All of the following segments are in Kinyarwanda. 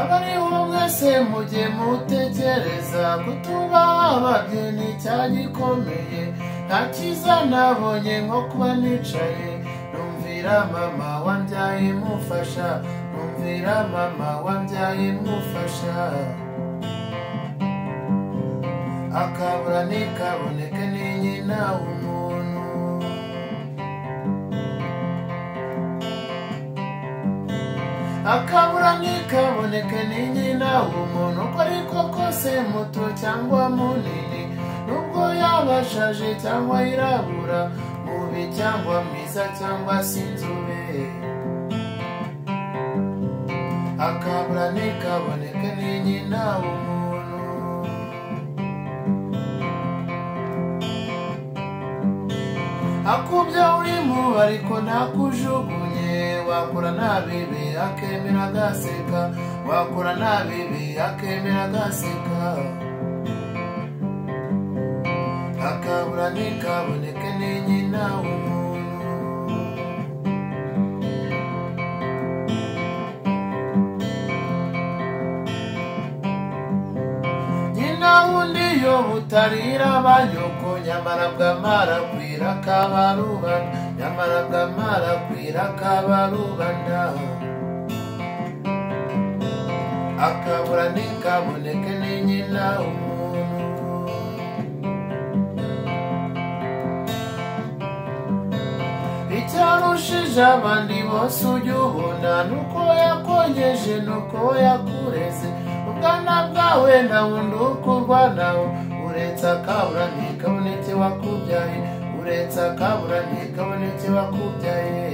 abariho mwese mujye mutekereza kutuba ababyeyi cyagikomeye nta cyiza nabonye nko kuba nicaye numvira mama wambyaye mufasha numvira mama wambyaye mufasha akabura ntikaboneke ni nyina w'umuntu akabura ntikaboneke ni nyina w'umuntu uko ariko kose muto cyangwa munini nubwo yabashaje cyangwa yirabura mubi cyangwa mwiza cyangwa sinzobe akabura ntikaboneke ni nyina w'umuntu akubya uri mubi ariko ntakujugunye wakora nabibi akemera agaseka wakora nabibi akemera agaseka akabura ntikaboneke ni nyina w'umuntu nyina wundi yo butarira abanyoko nyamara bwamara kwira kabarubana nyamara bwamara kwira kabarubana akabura ntikaboneke ni nyina w'umuntu icyarushije abandi bose ujya ubona nuko yakongeje nuko yakureze ubwana bwawe nta wundi ukurwa nawe uretse akabura ntikaboneke wakubyaye uretse akabura ntikaboneke wakubyaye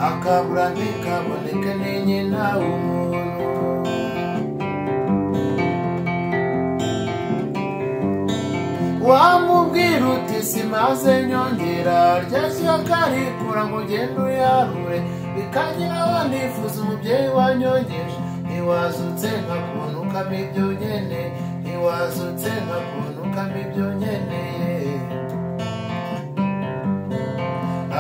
akabura ntikaboneke ni nyina w'umuntu wamubwira uti simaze nyongera ryashya karikura ngo ugende uyarure bikagira wanifuza umubyeyi wanyongeje ntiwazutse nkakubona ukama ibyo nkeneye ntiwazutse nkakubona ukama ibyo nkeneye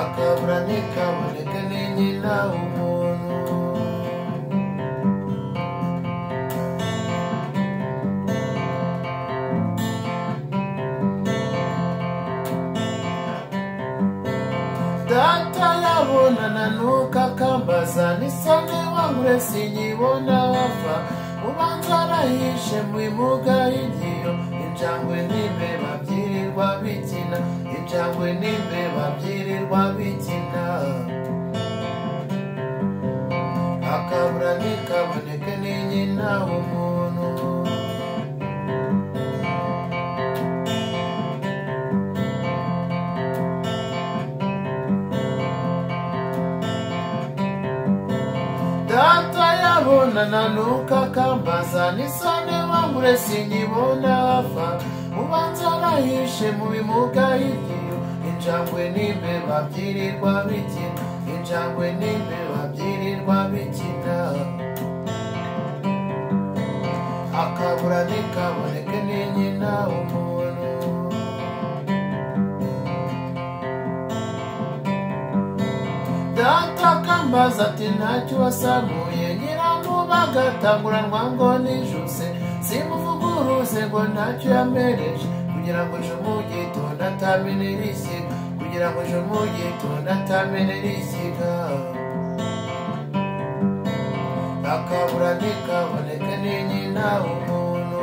akabura ntikaboneke ni nyina w'umuntu data yabonana nuka kambaza nisane wangure sinyibona wapfa ubanza arahishe mu imuga y'igiyo injangwe n'imbeba byirirwa bikina injangwe n'imbeba byirirwa bikina akabura ntikaboneke ni nyina w'umuntu data yabonana nuka kambaza nisane wangure sinyibona wapfa ubanza arahishe mu bimuga y'igiyo injangwe n'imbeba byirirwa bikina injangwe n'imbeba byirirwa bikina akabura ntikaboneke ni nyina w'umuntu data kambaza ati ntacyo wasamuye nyiramuba agatanguranwa ngo nijuse simuvuguruze ngo ntacyo yamereje kugira ngo ejo mu gitondo atamenera ishyiga kugira ngo ejo mu gitondo atamenera ishyiga akabura ntikaboneke ni nyina w'umuntu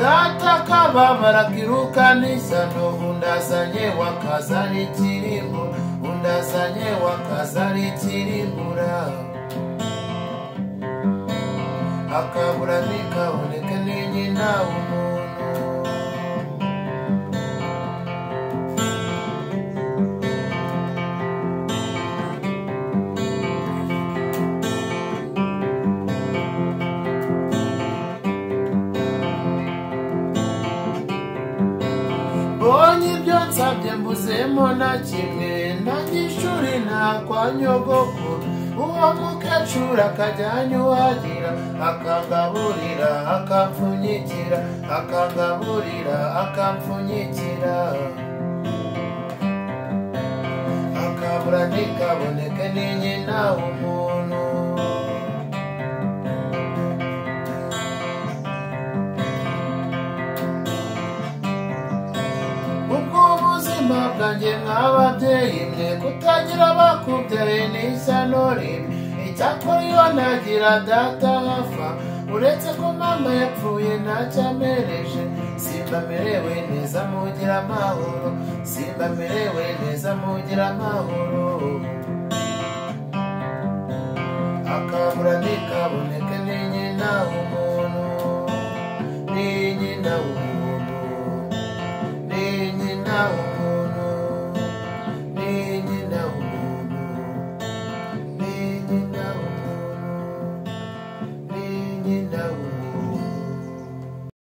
data kababara kiruka n'ishyano undazanye wakazana ikirimbo undazanye wakazana ikirimbura akabura ntikaboneke ni nyina w'umuntu bonye ibyo nsabye mbuzemo na kimwe ntagishuri nta kwa nyogokuru uwo mukecuru akajyanye uwagira akangaburira akampfunyikira akangaburira akampfunyikira akabura ntikaboneke ni nyina w'umuntu ubuzima bwanjye mw'ababyeyi mwe kutagira abakubyaye n'ishyano ribi icyakora iyo nagira data hafa uretse ko mama yapfuye ntacyo amereje simba merewe neza mugira amahoro simba merewe neza mugira amahoro akabura ntikaboneke ni nyina w'umuntu